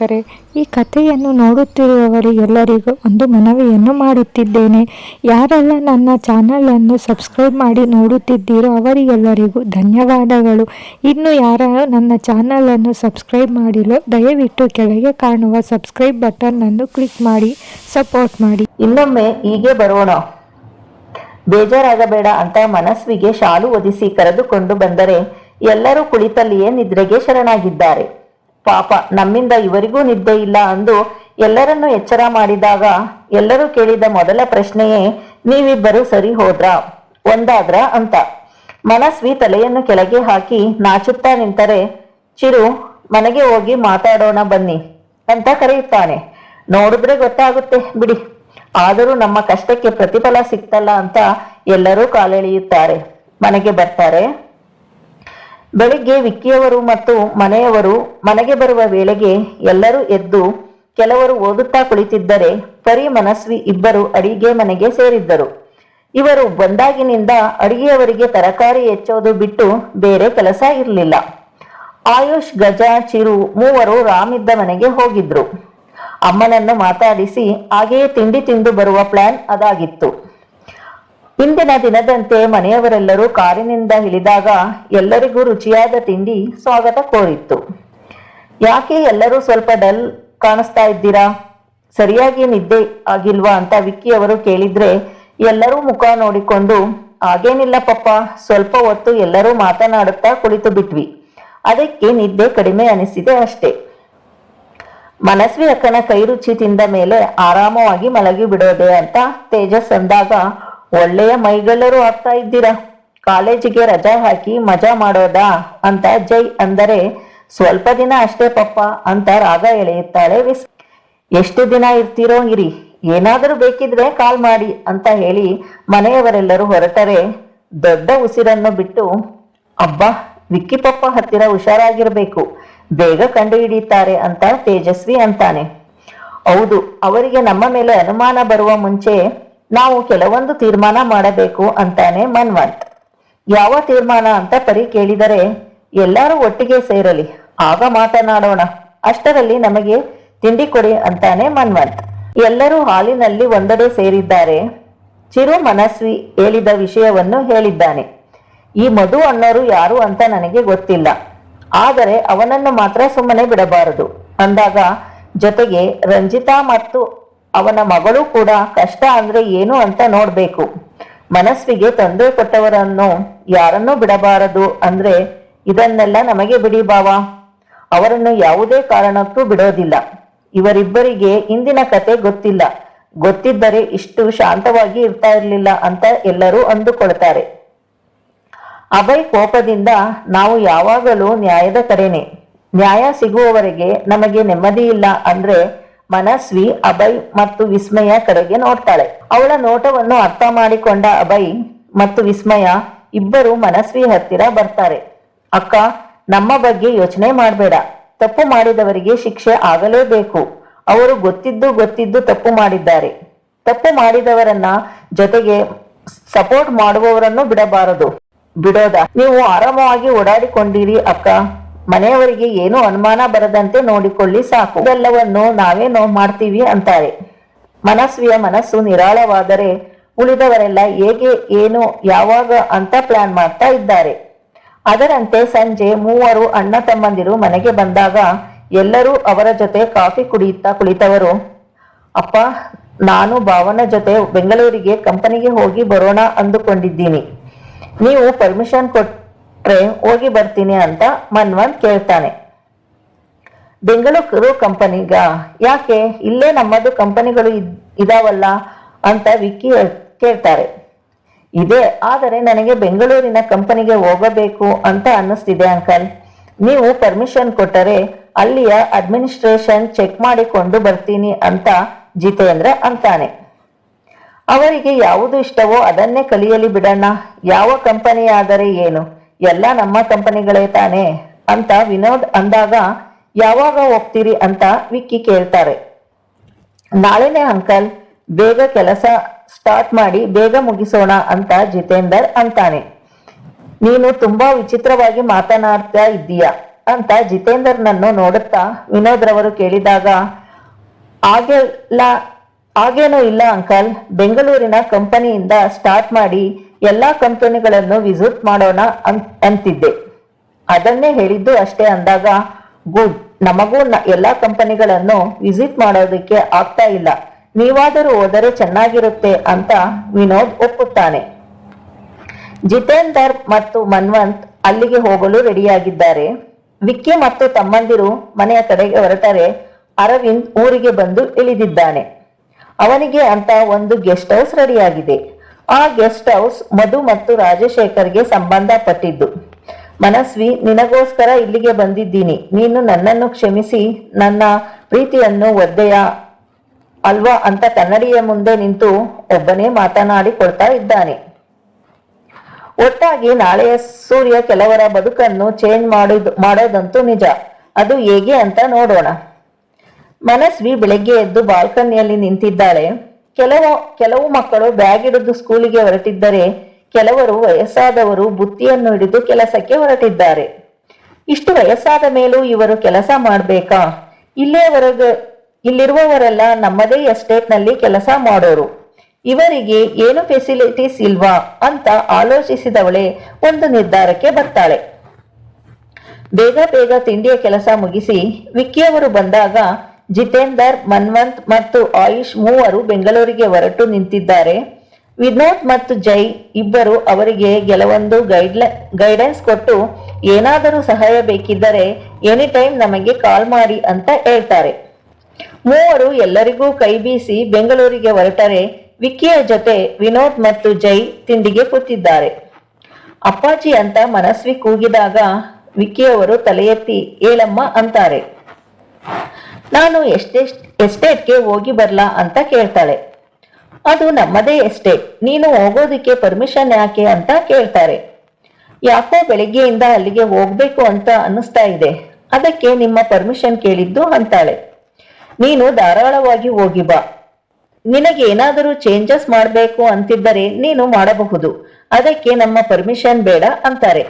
ವೀಕ್ಷಕರೇ, ಈ ಕಥೆಯನ್ನು ನೋಡುತ್ತಿರುವವರಿಗೆಲ್ಲರಿಗೂ ಒಂದು ಮನವಿಯನ್ನು ಮಾಡುತ್ತಿದ್ದೇನೆ. ಯಾರೆಲ್ಲ ನನ್ನ ಚಾನಲನ್ನು ಸಬ್ಸ್ಕ್ರೈಬ್ ಮಾಡಿ ನೋಡುತ್ತಿದ್ದೀರೋ ಅವರಿಗೆಲ್ಲರಿಗೂ ಧನ್ಯವಾದಗಳು. ಇನ್ನು ಯಾರು ನನ್ನ ಚಾನಲನ್ನು ಸಬ್ಸ್ಕ್ರೈಬ್ ಮಾಡಿಲ್ಲ, ದಯವಿಟ್ಟು ಕೆಳಗೆ ಕಾಣುವ ಸಬ್ಸ್ಕ್ರೈಬ್ ಬಟನ್ ಅನ್ನು ಕ್ಲಿಕ್ ಮಾಡಿ ಸಪೋರ್ಟ್ ಮಾಡಿ. ಇನ್ನೊಮ್ಮೆ ಹೀಗೆ ಬರೋಣ, ಬೇಜಾರಾಗಬೇಡ ಅಂತ ಮನಸ್ವಿಗೆ ಶಾಲು ಒದಿಸಿ ಕರೆದುಕೊಂಡು ಬಂದರೆ ಎಲ್ಲರೂ ಕುಳಿತಲ್ಲಿಯೇ ನಿದ್ರೆಗೆ ಶರಣಾಗಿದ್ದಾರೆ. ಪಾಪ, ನಮ್ಮಿಂದ ಇವರಿಗೂ ನಿದ್ದೆ ಇಲ್ಲ ಅಂದು ಎಲ್ಲರನ್ನೂ ಎಚ್ಚರ ಮಾಡಿದಾಗ ಎಲ್ಲರೂ ಕೇಳಿದ ಮೊದಲ ಪ್ರಶ್ನೆಯೇ, ನೀವಿಬ್ಬರು ಸರಿ ಹೋದ್ರಾ, ಒಂದಾದ್ರ ಅಂತ. ಮನಸ್ವಿ ತಲೆಯನ್ನು ಕೆಳಗೆ ಹಾಕಿ ನಾಚುತ್ತಾ ನಿಂತರೆ, ಚಿರು ಮನೆಗೆ ಹೋಗಿ ಮಾತಾಡೋಣ ಬನ್ನಿ ಅಂತ ಕರೆಯುತ್ತಾನೆ. ನೋಡಿದ್ರೆ ಗೊತ್ತಾಗುತ್ತೆ ಬಿಡಿ, ಆದರೂ ನಮ್ಮ ಕಷ್ಟಕ್ಕೆ ಪ್ರತಿಫಲ ಸಿಕ್ತಲ್ಲ ಅಂತ ಎಲ್ಲರೂ ಕಾಲೆಳೆಯುತ್ತಾರೆ. ಮನೆಗೆ ಬರ್ತಾರೆ. ಬೆಳಿಗ್ಗೆ ವಿಕ್ಕಿಯವರು ಮತ್ತು ಮನೆಯವರು ಮನೆಗೆ ಬರುವ ವೇಳೆಗೆ ಎಲ್ಲರೂ ಎದ್ದು ಕೆಲವರು ಓದುತ್ತಾ ಕುಳಿತಿದ್ದರೆ ಪರಿ ಮನಸ್ವಿ ಇಬ್ಬರು ಅಡಿಗೆ ಮನೆಗೆ ಸೇರಿದ್ದರು. ಇವರು ಬಂದಾಗಿನಿಂದ ಅಡಿಗೆಯವರಿಗೆ ತರಕಾರಿ ಹೆಚ್ಚೋದು ಬಿಟ್ಟು ಬೇರೆ ಕೆಲಸ ಇರಲಿಲ್ಲ. ಆಯುಷ್, ಗಜ, ಚಿರು ಮೂವರು ರಾಮಿದ್ದ ಮನೆಗೆ ಹೋಗಿದ್ರು. ಅಮ್ಮನನ್ನು ಮಾತಾಡಿಸಿ ಹಾಗೆಯೇ ತಿಂಡಿ ತಿಂದು ಬರುವ ಪ್ಲಾನ್ ಅದಾಗಿತ್ತು. ಇಂದಿನ ದಿನದಂತೆ ಮನೆಯವರೆಲ್ಲರೂ ಕಾರಿನಿಂದ ಇಳಿದಾಗ ಎಲ್ಲರಿಗೂ ರುಚಿಯಾದ ತಿಂಡಿ ಸ್ವಾಗತ ಕೋರಿತ್ತು. ಯಾಕೆ ಎಲ್ಲರೂ ಸ್ವಲ್ಪ ಡಲ್ ಕಾಣಿಸ್ತಾ ಇದ್ದೀರಾ, ಸರಿಯಾಗಿ ನಿದ್ದೆ ಆಗಿಲ್ವಾ ಅಂತ ವಿಕ್ಕಿಯವರು ಕೇಳಿದ್ರೆ ಎಲ್ಲರೂ ಮುಖ ನೋಡಿಕೊಂಡು, ಹಾಗೇನಿಲ್ಲ ಪಪ್ಪ, ಸ್ವಲ್ಪ ಹೊತ್ತು ಎಲ್ಲರೂ ಮಾತನಾಡುತ್ತಾ ಕುಳಿತು ಬಿಟ್ವಿ, ಅದಕ್ಕೆ ನಿದ್ದೆ ಕಡಿಮೆ ಅನಿಸಿದೆ ಅಷ್ಟೇ. ಮನಸ್ವಿ ಅಕ್ಕನ ಕೈ ರುಚಿ ತಿಂದ ಮೇಲೆ ಆರಾಮವಾಗಿ ಮಲಗಿ ಬಿಡೋದೆ ಅಂತ ತೇಜಸ್ ಅಂದಾಗ, ಒಳ್ಳೆಯ ಮೈಗಳ್ಳರು ಆಗ್ತಾ ಇದ್ದೀರಾ, ಕಾಲೇಜಿಗೆ ರಜಾ ಹಾಕಿ ಮಜಾ ಮಾಡೋದಾ ಅಂತ ಜೈ ಅಂದರೆ, ಸ್ವಲ್ಪ ದಿನ ಅಷ್ಟೇ ಪಪ್ಪ ಅಂತ ರಾಗ ಎಳೆಯುತ್ತಾಳೆ ವಿಸ್. ಎಷ್ಟು ದಿನ ಇರ್ತೀರೋ ಇರಿ, ಏನಾದರೂ ಬೇಕಿದ್ರೆ ಕಾಲ್ ಮಾಡಿ ಅಂತ ಹೇಳಿ ಮನೆಯವರೆಲ್ಲರೂ ಹೊರಟರೆ ದೊಡ್ಡ ಉಸಿರನ್ನು ಬಿಟ್ಟು, ಅಬ್ಬಾ, ವಿಕ್ಕಿ ಪಪ್ಪ ಹತ್ತಿರ ಹುಷಾರಾಗಿರ್ಬೇಕು, ಬೇಗ ಕಂಡು ಹಿಡಿಯುತ್ತಾರೆ ಅಂತ ತೇಜಸ್ವಿ ಅಂತಾನೆ. ಹೌದು, ಅವರಿಗೆ ನಮ್ಮ ಮೇಲೆ ಅನುಮಾನ ಬರುವ ಮುಂಚೆ ನಾವು ಕೆಲವೊಂದು ತೀರ್ಮಾನ ಮಾಡಬೇಕು ಅಂತಾನೆ ಮನ್ವಂತ್. ಯಾವ ತೀರ್ಮಾನ ಅಂತ ಪರಿ ಕೇಳಿದರೆ, ಎಲ್ಲರೂ ಒಟ್ಟಿಗೆ ಸೇರಲಿ, ಆಗ ಮಾತನಾಡೋಣ, ಅಷ್ಟರಲ್ಲಿ ನಮಗೆ ತಿಂಡಿ ಕೊಡಿ ಅಂತಾನೆ ಮನ್ವಂತ್. ಎಲ್ಲರೂ ಹಾಲಿನಲ್ಲಿ ಒಂದೆಡೆ ಸೇರಿದ್ದಾರೆ. ಚಿರು ಮನಸ್ವಿ ಹೇಳಿದ ವಿಷಯವನ್ನು ಹೇಳಿದ್ದಾನೆ. ಈ ಮಧು ಅನ್ನೋರು ಯಾರು ಅಂತ ನನಗೆ ಗೊತ್ತಿಲ್ಲ, ಆದರೆ ಅವನನ್ನು ಮಾತ್ರ ಸುಮ್ಮನೆ ಬಿಡಬಾರದು ಅಂದಾಗ, ಜೊತೆಗೆ ರಂಜಿತಾ ಮತ್ತು ಅವನ ಮಗಳು ಕೂಡ ಕಷ್ಟ ಅಂದ್ರೆ ಏನು ಅಂತ ನೋಡ್ಬೇಕು, ಮನಸ್ವಿಗೆ ತೊಂದರೆ ಕೊಟ್ಟವರನ್ನು ಯಾರನ್ನೂ ಬಿಡಬಾರದು ಅಂದ್ರೆ ಇದನ್ನೆಲ್ಲ ನಮಗೆ ಬಿಡಿ ಬಾವ, ಅವರನ್ನು ಯಾವುದೇ ಕಾರಣಕ್ಕೂ ಬಿಡೋದಿಲ್ಲ. ಇವರಿಬ್ಬರಿಗೆ ಇಂದಿನ ಕತೆ ಗೊತ್ತಿಲ್ಲ, ಗೊತ್ತಿದ್ದರೆ ಇಷ್ಟು ಶಾಂತವಾಗಿ ಇರ್ತಾ ಇರ್ಲಿಲ್ಲ ಅಂತ ಎಲ್ಲರೂ ಅಂದುಕೊಳ್ತಾರೆ. ಅಭಯ್ ಕೋಪದಿಂದ, ನಾವು ಯಾವಾಗಲೂ ನ್ಯಾಯದ ಕಡೆನೆ, ನ್ಯಾಯ ಸಿಗುವವರೆಗೆ ನಮಗೆ ನೆಮ್ಮದಿ ಇಲ್ಲ ಅಂದ್ರೆ ಮನಸ್ವಿ ಅಭಯ್ ಮತ್ತು ವಿಸ್ಮಯ ಕಡೆಗೆ ನೋಡ್ತಾಳೆ. ಅವಳ ನೋಟವನ್ನು ಅರ್ಥ ಮಾಡಿಕೊಂಡ ಅಭಯ್ ಮತ್ತು ವಿಸ್ಮಯ ಇಬ್ಬರು ಮನಸ್ವಿ ಹತ್ತಿರ ಬರ್ತಾರೆ. ಅಕ್ಕ, ನಮ್ಮ ಬಗ್ಗೆ ಯೋಚನೆ ಮಾಡಬೇಡ, ತಪ್ಪು ಮಾಡಿದವರಿಗೆ ಶಿಕ್ಷೆ ಆಗಲೇಬೇಕು, ಅವರು ಗೊತ್ತಿದ್ದು ತಪ್ಪು ಮಾಡಿದ್ದಾರೆ, ತಪ್ಪು ಮಾಡಿದವರನ್ನ ಜೊತೆಗೆ ಸಪೋರ್ಟ್ ಮಾಡುವವರನ್ನು ಬಿಡೋದಾ, ನೀವು ಆರಾಮವಾಗಿ ಓಡಾಡಿಕೊಂಡಿರಿ ಅಕ್ಕ, ಮನೆಯವರಿಗೆ ಏನು ಅನುಮಾನ ಬರದಂತೆ ನೋಡಿಕೊಳ್ಳಿ ಸಾಕು, ಇದೆಲ್ಲವನ್ನು ನಾವೇನೋ ಮಾಡ್ತೀವಿ ಅಂತಾರೆ. ಮನಸ್ವಿಯ ಮನಸ್ಸು ನಿರಾಳವಾದರೆ ಉಳಿದವರೆಲ್ಲ ಹೇಗೆ, ಏನು, ಯಾವಾಗ ಅಂತ ಪ್ಲಾನ್ ಮಾಡ್ತಾ ಇದ್ದಾರೆ. ಅದರಂತೆ ಸಂಜೆ ಮೂವರು ಅಣ್ಣ ತಮ್ಮಂದಿರು ಮನೆಗೆ ಬಂದಾಗ ಎಲ್ಲರೂ ಅವರ ಜೊತೆ ಕಾಫಿ ಕುಡಿಯುತ್ತಾ ಕುಳಿತವರು, ಅಪ್ಪ, ನಾನು ಭಾವನ ಜೊತೆ ಬೆಂಗಳೂರಿಗೆ ಕಂಪನಿಗೆ ಹೋಗಿ ಬರೋಣ ಅಂದುಕೊಂಡಿದ್ದೀನಿ, ನೀವು ಪರ್ಮಿಷನ್ ಕೊಟ್ರೆ ಹೋಗಿ ಬರ್ತೀನಿ ಅಂತ ಮನ್ವಂತ್ ಕೇಳ್ತಾನೆ. ಬೆಂಗಳೂರು ಕಂಪನಿಗ? ಯಾಕೆ, ಇಲ್ಲೇ ನಮ್ಮದು ಕಂಪನಿಗಳು ಇದಾವಲ್ಲ ಅಂತ ವಿಕ್ಕಿ ಕೇಳ್ತಾರೆ. ಇದೆ, ಆದರೆ ನನಗೆ ಬೆಂಗಳೂರಿನ ಕಂಪನಿಗೆ ಹೋಗಬೇಕು ಅಂತ ಅನ್ನಿಸ್ತಿದೆ ಅಂಕಲ್, ನೀವು ಪರ್ಮಿಷನ್ ಕೊಟ್ಟರೆ ಅಲ್ಲಿಯ ಅಡ್ಮಿನಿಸ್ಟ್ರೇಷನ್ ಚೆಕ್ ಮಾಡಿಕೊಂಡು ಬರ್ತೀನಿ ಅಂತ ಜಿತೇಂದ್ರ ಅಂತಾನೆ. ಅವರಿಗೆ ಯಾವುದು ಇಷ್ಟವೋ ಅದನ್ನೇ ಕಲಿಯಲಿ ಬಿಡಣ್ಣ, ಯಾವ ಕಂಪನಿ ಆದರೆ ಏನು, ಎಲ್ಲ ನಮ್ಮ ಕಂಪನಿಗಳೇ ತಾನೆ ಅಂತ ವಿನೋದ್ ಅಂದಾಗ, ಯಾವಾಗ ಹೋಗ್ತೀರಿ ಅಂತ ವಿಕ್ಕಿ ಕೇಳ್ತಾರೆ. ನಾಳೆನೆ ಅಂಕಲ್, ಬೇಗ ಕೆಲಸ ಸ್ಟಾರ್ಟ್ ಮಾಡಿ ಬೇಗ ಮುಗಿಸೋಣ ಅಂತ ಜಿತೇಂದರ್ ಅಂತಾನೆ. ನೀನು ತುಂಬಾ ವಿಚಿತ್ರವಾಗಿ ಮಾತನಾಡ್ತಾ ಇದ್ದೀಯ ಅಂತ ಜಿತೇಂದರ್ನನ್ನು ನೋಡುತ್ತಾ ವಿನೋದ್ ರವರು ಕೇಳಿದಾಗ, ಹಾಗೇನೂ ಇಲ್ಲ ಅಂಕಲ್, ಬೆಂಗಳೂರಿನ ಕಂಪನಿಯಿಂದ ಸ್ಟಾರ್ಟ್ ಮಾಡಿ ಎಲ್ಲಾ ಕಂಪನಿಗಳನ್ನು ವಿಸಿಟ್ ಮಾಡೋಣ ಅಂತಿದ್ದೆ. ಅದನ್ನೇ ಹೇಳಿದ್ದು ಅಷ್ಟೇ ಅಂದಾಗ, ಗುಡ್, ನಮಗೂ ಎಲ್ಲಾ ಕಂಪನಿಗಳನ್ನು ವಿಸಿಟ್ ಮಾಡೋದಕ್ಕೆ ಆಗ್ತಾ ಇಲ್ಲ, ನೀವಾದರೂ ಹೋದರೆ ಚೆನ್ನಾಗಿರುತ್ತೆ ಅಂತ ವಿನೋದ್ ಒಪ್ಪುತ್ತಾನೆ. ಜಿತೇಂದರ್ ಮತ್ತು ಮನ್ವಂತ್ ಅಲ್ಲಿಗೆ ಹೋಗಲು ರೆಡಿಯಾಗಿದ್ದಾರೆ. ವಿಕ್ಕಿ ಮತ್ತು ತಮ್ಮಂದಿರು ಮನೆಯ ಕಡೆಗೆ ಹೊರಟರೆ ಅರವಿಂದ್ ಊರಿಗೆ ಬಂದು ಇಳಿದಿದ್ದಾನೆ. ಅವನಿಗೆ ಅಂತ ಒಂದು ಗೆಸ್ಟ್ ಹೌಸ್ ರೆಡಿಯಾಗಿದೆ. ಆ ಗೆಸ್ಟ್ ಹೌಸ್ ಮಧು ಮತ್ತು ರಾಜಶೇಖರ್ಗೆ ಸಂಬಂಧಪಟ್ಟಿದ್ದು. ಮನಸ್ವಿ, ನಿನಗೋಸ್ಕರ ಇಲ್ಲಿಗೆ ಬಂದಿದ್ದೀನಿ, ನೀನು ನನ್ನನ್ನು ಕ್ಷಮಿಸಿ ನನ್ನ ಪ್ರೀತಿಯನ್ನು ಒದ್ದೆಯ ಅಲ್ವಾ ಅಂತ ಕನ್ನಡಿಯ ಮುಂದೆ ನಿಂತು ಒಬ್ಬನೇ ಮಾತನಾಡಿಕೊಳ್ತಾ ಇದ್ದಾನೆ. ಒಟ್ಟಾಗಿ ನಾಳೆಯ ಸೂರ್ಯ ಕೆಲವರ ಬದುಕನ್ನು ಚೇಂಜ್ ಮಾಡೋದಂತೂ ನಿಜ. ಅದು ಹೇಗೆ ಅಂತ ನೋಡೋಣ. ಮನಸ್ವಿ ಬೆಳಗ್ಗೆ ಎದ್ದು ಬಾಲ್ಕನಿಯಲ್ಲಿ ನಿಂತಿದ್ದಾಳೆ. ಕೆಲವು ಮಕ್ಕಳು ಬ್ಯಾಗ್ ಹಿಡಿದು ಸ್ಕೂಲಿಗೆ ಹೊರಟಿದ್ದರೆ ಕೆಲವರು ವಯಸ್ಸಾದವರು ಬುತ್ತಿಯನ್ನು ಹಿಡಿದು ಕೆಲಸಕ್ಕೆ ಹೊರಟಿದ್ದಾರೆ. ಇಷ್ಟು ವಯಸ್ಸಾದ ಮೇಲೂ ಇವರು ಕೆಲಸ ಮಾಡ್ಬೇಕಾ? ಇಲ್ಲಿರುವವರೆಲ್ಲ ನಮ್ಮದೇ ಎಸ್ಟೇಟ್ನಲ್ಲಿ ಕೆಲಸ ಮಾಡೋರು, ಇವರಿಗೆ ಏನು ಫೆಸಿಲಿಟೀಸ್ ಇಲ್ವಾ ಅಂತ ಆಲೋಚಿಸಿದವಳೆ ಒಂದು ನಿರ್ಧಾರಕ್ಕೆ ಬರ್ತಾಳೆ. ಬೇಗ ತಿಂಡಿಯ ಕೆಲಸ ಮುಗಿಸಿ ವಿಕ್ಕಿಯವರು ಬಂದಾಗ ಜಿತೇಂದರ್, ಮನ್ವಂತ್ ಮತ್ತು ಆಯುಷ್ ಮೂವರು ಬೆಂಗಳೂರಿಗೆ ಹೊರಟು ನಿಂತಿದ್ದಾರೆ. ವಿನೋದ್ ಮತ್ತು ಜೈ ಇಬ್ಬರು ಅವರಿಗೆ ಕೆಲವೊಂದು ಗೈಡೆನ್ಸ್ ಕೊಟ್ಟು ಏನಾದರೂ ಸಹಾಯ ಬೇಕಿದ್ದರೆ ಎನಿ ಟೈಮ್ ನಮಗೆ ಕಾಲ್ ಮಾಡಿ ಅಂತ ಹೇಳ್ತಾರೆ. ಮೂವರು ಎಲ್ಲರಿಗೂ ಕೈ ಬೀಸಿ ಬೆಂಗಳೂರಿಗೆ ಹೊರಟರೆ ವಿಕ್ಕಿಯ ಜೊತೆ ವಿನೋದ್ ಮತ್ತು ಜೈ ತಿಂಡಿಗೆ ಕೂತಿದ್ದಾರೆ. ಅಪ್ಪಾಜಿ ಅಂತ ಮನಸ್ವಿ ಕೂಗಿದಾಗ ವಿಕ್ಕಿಯವರು ತಲೆ ಎತ್ತಿ ಹೇಳಮ್ಮ ಅಂತಾರೆ. ನಾನು ಎಸ್ಟೇಟ್ಗೆ ಹೋಗಿ ಬರ್ಲಾ ಅಂತ ಕೇಳ್ತಾಳೆ. ಅದು ನಮ್ಮದೇ ಎಸ್ಟೇಟ್, ನೀನು ಹೋಗೋದಕ್ಕೆ ಪರ್ಮಿಷನ್ ಯಾಕೆ ಅಂತ ಕೇಳ್ತಾರೆ. ಯಾಕೋ ಬೆಳಿಗ್ಗೆಯಿಂದ ಅಲ್ಲಿಗೆ ಹೋಗ್ಬೇಕು ಅಂತ ಅನ್ನಿಸ್ತಾ ಇದೆ, ಅದಕ್ಕೆ ನಿಮ್ಮ ಪರ್ಮಿಷನ್ ಕೇಳಿದ್ದು ಅಂತಾಳೆ. ನೀನು ಧಾರಾಳವಾಗಿ ಹೋಗಿ ಬಾ, ನಿನಗೆ ಏನಾದರೂ ಚೇಂಜಸ್ ಮಾಡಬೇಕು ಅಂತಿದ್ದರೆ ನೀನು ಮಾಡಬಹುದು, ಅದಕ್ಕೆ ನಮ್ಮ ಪರ್ಮಿಷನ್ ಬೇಡ ಅಂತಾರೆ.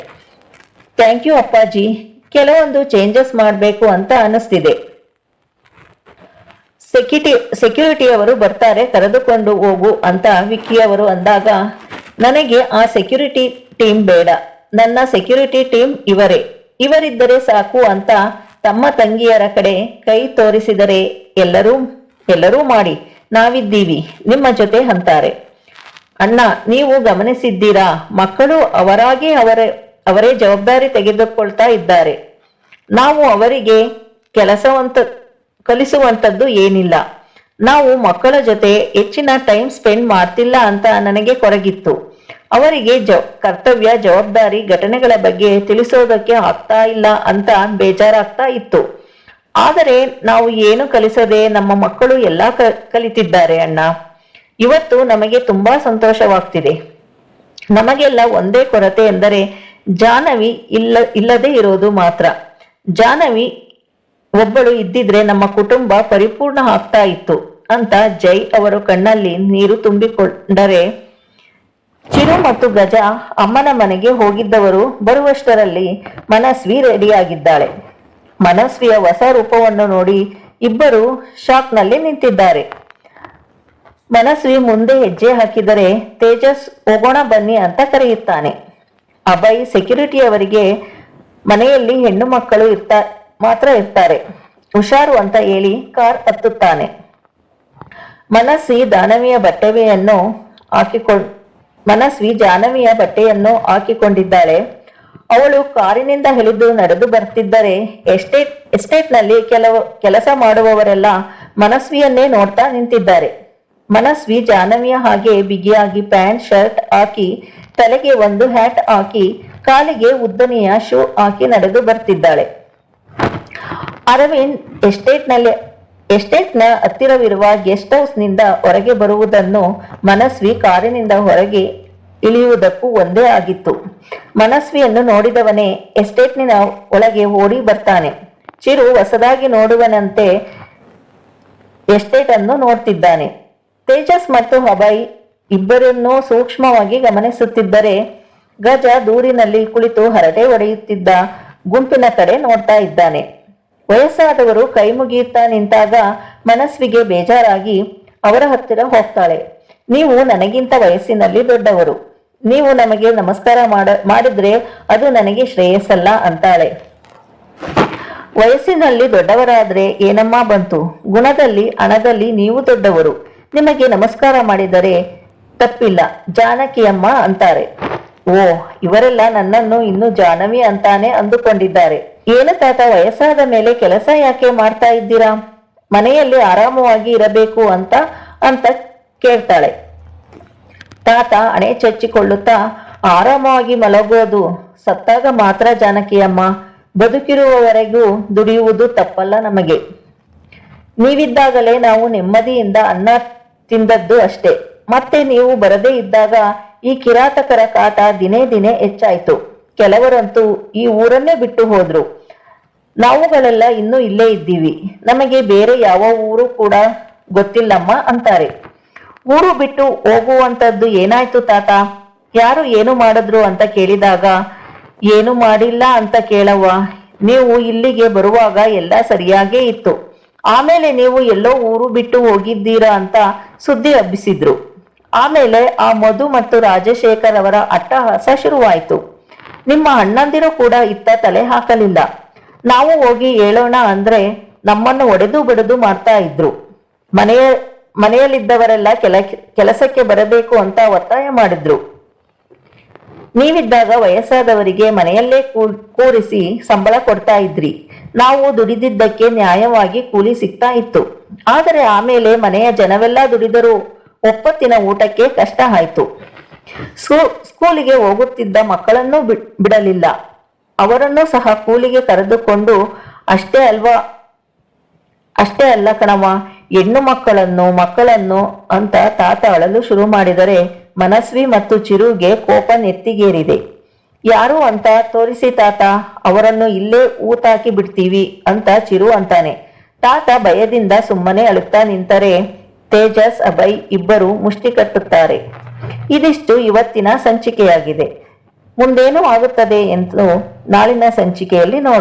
ಥ್ಯಾಂಕ್ ಯು ಅಪ್ಪಾಜಿ, ಕೆಲವೊಂದು ಚೇಂಜಸ್ ಮಾಡಬೇಕು ಅಂತ ಅನ್ನಿಸ್ತಿದೆ. ಸೆಕ್ಯೂರಿಟಿಯವರು ಬರ್ತಾರೆ, ಕರೆದುಕೊಂಡು ಹೋಗು ಅಂತ ವಿಕ್ಕಿಯವರು ಅಂದಾಗ, ನನಗೆ ಆ ಸೆಕ್ಯೂರಿಟಿ ಟೀಮ್ ಬೇಡ, ನನ್ನ ಸೆಕ್ಯೂರಿಟಿ ಟೀಮ್ ಇವರಿದ್ದರೆ ಸಾಕು ಅಂತ ತಮ್ಮ ತಂಗಿಯರ ಕಡೆ ಕೈ ತೋರಿಸಿದರೆ ಎಲ್ಲರೂ ಮಾಡಿ, ನಾವಿದ್ದೀವಿ ನಿಮ್ಮ ಜೊತೆ ಅಂತಾರೆ. ಅಣ್ಣ, ನೀವು ಗಮನಿಸಿದ್ದೀರಾ, ಮಕ್ಕಳು ಅವರೇ ಜವಾಬ್ದಾರಿ ತೆಗೆದುಕೊಳ್ತಾ ಇದ್ದಾರೆ. ನಾವು ಅವರಿಗೆ ಕಲಿಸುವಂತದ್ದು ಏನಿಲ್ಲ. ನಾವು ಮಕ್ಕಳ ಜೊತೆ ಹೆಚ್ಚಿನ ಟೈಮ್ ಸ್ಪೆಂಡ್ ಮಾಡ್ತಿಲ್ಲ ಅಂತ ನನಗೆ ಕೊರಗಿತ್ತು. ಅವರಿಗೆ ಕರ್ತವ್ಯ, ಜವಾಬ್ದಾರಿ, ಘಟನೆಗಳ ಬಗ್ಗೆ ತಿಳಿಸೋದಕ್ಕೆ ಆಗ್ತಾ ಇಲ್ಲ ಅಂತ ಬೇಜಾರಾಗ್ತಾ ಇತ್ತು. ಆದರೆ ನಾವು ಏನು ಕಲಿಸದೆ ನಮ್ಮ ಮಕ್ಕಳು ಎಲ್ಲ ಕಲಿತಿದ್ದಾರೆ ಅಣ್ಣ. ಇವತ್ತು ನಮಗೆ ತುಂಬಾ ಸಂತೋಷವಾಗ್ತಿದೆ. ನಮಗೆಲ್ಲ ಒಂದೇ ಕೊರತೆ ಎಂದರೆ ಜಾಹ್ನವಿ ಇಲ್ಲದೆ ಇರೋದು ಮಾತ್ರ. ಜಾಹ್ನವಿ ಒಬ್ಬಳು ಇದ್ದಿದ್ರೆ ನಮ್ಮ ಕುಟುಂಬ ಪರಿಪೂರ್ಣ ಆಗ್ತಾ ಇತ್ತು ಅಂತ ಜೈ ಅವರು ಕಣ್ಣಲ್ಲಿ ನೀರು ತುಂಬಿಕೊಂಡರೆ, ಚಿರು ಮತ್ತು ಗಜ ಅಮ್ಮನ ಮನೆಗೆ ಹೋಗಿದ್ದವರು ಬರುವಷ್ಟರಲ್ಲಿ ಮನಸ್ವಿ ರೆಡಿಯಾಗಿದ್ದಾಳೆ. ಮನಸ್ವಿಯ ಹೊಸ ರೂಪವನ್ನು ನೋಡಿ ಇಬ್ಬರು ಶಾಕ್ನಲ್ಲಿ ನಿಂತಿದ್ದಾರೆ. ಮನಸ್ವಿ ಮುಂದೆ ಹೆಜ್ಜೆ ಹಾಕಿದರೆ ತೇಜಸ್ ಹೋಗೋಣ ಬನ್ನಿ ಅಂತ ಕರೆಯುತ್ತಾನೆ. ಅಭಯ್ ಸೆಕ್ಯೂರಿಟಿಯವರಿಗೆ ಮನೆಯಲ್ಲಿ ಹೆಣ್ಣು ಮಕ್ಕಳು ಮಾತ್ರ ಇರ್ತಾರೆ, ಹುಷಾರು ಅಂತ ಹೇಳಿ ಕಾರ್ ಹತ್ತುತ್ತಾನೆ. ಮನಸ್ವಿ ಜಾಹ್ನವಿಯ ಬಟ್ಟೆಯನ್ನು ಹಾಕಿಕೊಂಡಿದ್ದಾಳೆ. ಅವಳು ಕಾರಿನಿಂದ ಇಳಿದು ನಡೆದು ಬರ್ತಿದ್ದರೆ ಎಸ್ಟೇಟ್ನಲ್ಲಿ ಕೆಲಸ ಮಾಡುವವರೆಲ್ಲ ಮನಸ್ವಿಯನ್ನೇ ನೋಡ್ತಾ ನಿಂತಿದ್ದಾರೆ. ಮನಸ್ವಿ ಜಾಹ್ನವಿಯ ಹಾಗೆ ಬಿಗಿಯಾಗಿ ಪ್ಯಾಂಟ್ ಶರ್ಟ್ ಹಾಕಿ, ತಲೆಗೆ ಒಂದು ಹ್ಯಾಟ್ ಹಾಕಿ, ಕಾಲಿಗೆ ಉದ್ದನೆಯ ಶೂ ಹಾಕಿ ನಡೆದು ಬರ್ತಿದ್ದಾಳೆ. ಅರವಿಂದ್ ಎಸ್ಟೇಟ್ನ ಹತ್ತಿರವಿರುವ ಗೆಸ್ಟ್ ಹೌಸ್ ನಿಂದ ಹೊರಗೆ ಬರುವುದನ್ನು ಮನಸ್ವಿ ಕಾರಿನಿಂದ ಹೊರಗೆ ಇಳಿಯುವುದಕ್ಕೂ ಒಂದೇ ಆಗಿತ್ತು. ಮನಸ್ವಿಯನ್ನು ನೋಡಿದವನೇ ಎಸ್ಟೇಟ್ನಿನ ಒಳಗೆ ಓಡಿ ಬರ್ತಾನೆ. ಚಿರು ಹೊಸದಾಗಿ ನೋಡುವನಂತೆ ಎಸ್ಟೇಟ್ ಅನ್ನು ನೋಡ್ತಿದ್ದಾನೆ. ತೇಜಸ್ ಮತ್ತು ಅಭಯ್ ಇಬ್ಬರನ್ನೂ ಸೂಕ್ಷ್ಮವಾಗಿ ಗಮನಿಸುತ್ತಿದ್ದರೆ, ಗಜ ದೂರಿನಲ್ಲಿ ಕುಳಿತು ಹರಟೆ ಹೊಡೆಯುತ್ತಿದ್ದ. ಗುಂಪಿನ ಕಡೆ ನೋಡ್ತಾ ಇದ್ದಾನೆ. ವಯಸ್ಸಾದವರು ಕೈ ಮುಗಿಯುತ್ತಾ ನಿಂತಾಗ ಮನಸ್ವಿಗೆ ಬೇಜಾರಾಗಿ ಅವರ ಹತ್ತಿರ ಹೋಗ್ತಾಳೆ. ನೀವು ನನಗಿಂತ ವಯಸ್ಸಿನಲ್ಲಿ ದೊಡ್ಡವರು, ನೀವು ನಮಗೆ ನಮಸ್ಕಾರ ಮಾಡಿದ್ರೆ ಅದು ನನಗೆ ಶ್ರೇಯಸ್ಸಲ್ಲ ಅಂತಾಳೆ. ವಯಸ್ಸಿನಲ್ಲಿ ದೊಡ್ಡವರಾದ್ರೆ ಏನಮ್ಮ ಬಂತು, ಗುಣದಲ್ಲಿ ಹಣದಲ್ಲಿ ನೀವು ದೊಡ್ಡವರು, ನಿಮಗೆ ನಮಸ್ಕಾರ ಮಾಡಿದರೆ ತಪ್ಪಿಲ್ಲ ಜಾನಕಿಯಮ್ಮ ಅಂತಾರೆ. ಓ, ಇವರೆಲ್ಲ ನನ್ನನ್ನು ಇನ್ನು ಜಾನವಿ ಅಂತಾನೆ ಅಂದುಕೊಂಡಿದ್ದಾರೆ. ಏನು ತಾತ, ವಯಸ್ಸಾದ ಮೇಲೆ ಕೆಲಸ ಯಾಕೆ ಮಾಡ್ತಾ ಇದ್ದೀರಾ? ಮನೆಯಲ್ಲಿ ಆರಾಮವಾಗಿ ಇರಬೇಕು ಅಂತ ಅಂತ ಕೇಳ್ತಾಳೆ. ತಾತ ಹಣೆ ಚಚ್ಚಿಕೊಳ್ಳುತ್ತಾ, ಆರಾಮವಾಗಿ ಮಲಗೋದು ಸತ್ತಾಗ ಮಾತ್ರ ಜಾನಕಿಯಮ್ಮ, ಬದುಕಿರುವವರೆಗೂ ದುಡಿಯುವುದು ತಪ್ಪಲ್ಲ ನಮಗೆ. ನೀವಿದ್ದಾಗಲೇ ನಾವು ನೆಮ್ಮದಿಯಿಂದ ಅನ್ನ ತಿಂದದ್ದು ಅಷ್ಟೇ. ಮತ್ತೆ ನೀವು ಬರದೇ ಇದ್ದಾಗ ಈ ಕಿರಾತಕರ ಕಾಟ ದಿನೇ ದಿನೇ ಹೆಚ್ಚಾಯ್ತು. ಕೆಲವರಂತೂ ಈ ಊರನ್ನೇ ಬಿಟ್ಟು ಹೋದ್ರು. ನಾವುಗಳೆಲ್ಲ ಇನ್ನೂ ಇಲ್ಲೇ ಇದ್ದೀವಿ, ನಮಗೆ ಬೇರೆ ಯಾವ ಊರು ಕೂಡ ಗೊತ್ತಿಲ್ಲಮ್ಮ ಅಂತಾರೆ. ಊರು ಬಿಟ್ಟು ಹೋಗುವಂತದ್ದು ಏನಾಯ್ತು ತಾತ? ಯಾರು ಏನು ಮಾಡಿದ್ರು ಅಂತ ಕೇಳಿದಾಗ, ಏನು ಮಾಡಿಲ್ಲ ಅಂತ ಕೇಳವ್ವ, ನೀವು ಇಲ್ಲಿಗೆ ಬರುವಾಗ ಎಲ್ಲ ಸರಿಯಾಗೇ ಇತ್ತು, ಆಮೇಲೆ ನೀವು ಎಲ್ಲೋ ಊರು ಬಿಟ್ಟು ಹೋಗಿದ್ದೀರಾ ಅಂತ ಸುದ್ದಿ ಹಬ್ಬಿಸಿದ್ರು. ಆಮೇಲೆ ಆ ಮಧು ಮತ್ತು ರಾಜಶೇಖರ್ ಅವರ ಅಟ್ಟಹಾಸ ಶುರುವಾಯಿತು. ನಿಮ್ಮ ಅಣ್ಣಂದಿರು ಕೂಡ ಇತ್ತ ತಲೆ ಹಾಕಲಿಲ್ಲ. ನಾವು ಹೋಗಿ ಹೇಳೋಣ ಅಂದ್ರೆ ನಮ್ಮನ್ನು ಒಡೆದು ಬಿಡದು ಮಾಡ್ತಾ ಇದ್ರು. ಮನೆಯಲ್ಲಿದ್ದವರೆಲ್ಲ ಕೆಲಸಕ್ಕೆ ಬರಬೇಕು ಅಂತ ಒತ್ತಾಯ ಮಾಡಿದ್ರು. ನೀವಿದ್ದಾಗ ವಯಸ್ಸಾದವರಿಗೆ ಮನೆಯಲ್ಲೇ ಕೂರಿಸಿ ಸಂಬಳ ಕೊಡ್ತಾ ಇದ್ರಿ. ನಾವು ದುಡಿದಿದ್ದಕ್ಕೆ ನ್ಯಾಯವಾಗಿ ಕೂಲಿ ಸಿಗ್ತಾ ಇತ್ತು. ಆದರೆ ಆಮೇಲೆ ಮನೆಯ ಜನವೆಲ್ಲ ದುಡಿದರೂ ಒಪ್ಪತ್ತಿನ ಊಟಕ್ಕೆ ಕಷ್ಟ ಆಯ್ತು. ಸ್ಕೂಲಿಗೆ ಹೋಗುತ್ತಿದ್ದ ಮಕ್ಕಳನ್ನೂ ಬಿಡಲಿಲ್ಲ. ಅವರನ್ನು ಸಹ ಕೂಲಿಗೆ ಕರೆದುಕೊಂಡು ಅಷ್ಟೇ ಅಲ್ಲ ಕಣವ, ಹೆಣ್ಣು ಮಕ್ಕಳನ್ನು ಅಂತ ತಾತ ಅಳಲು ಶುರು ಮಾಡಿದರೆ ಮನಸ್ವಿ ಮತ್ತು ಚಿರುಗೆ ಕೋಪ ನೆತ್ತಿಗೇರಿದೆ. ಯಾರು ಅಂತ ತೋರಿಸಿ ತಾತ, ಅವರನ್ನು ಇಲ್ಲೇ ಊತಾಕಿ ಬಿಡ್ತೀವಿ ಅಂತ ಚಿರು ಅಂತಾನೆ. ತಾತ ಭಯದಿಂದ ಸುಮ್ಮನೆ ಅಳುತ್ತಾ ನಿಂತರೆ ತೇಜಸ್, ಅಭಯ್ ಇಬ್ಬರು ಮುಷ್ಟಿ ಕಟ್ಟುತ್ತಾರೆ. ಇದಿಷ್ಟು ಇವತ್ತಿನ ಸಂಚಿಕೆಯಾಗಿದೆ. ಮುಂದೇನು ಆಗುತ್ತದೆ ಎಂದು ನಾಳಿನ ಸಂಚಿಕೆಯಲ್ಲಿ ನೋಡೋಣ.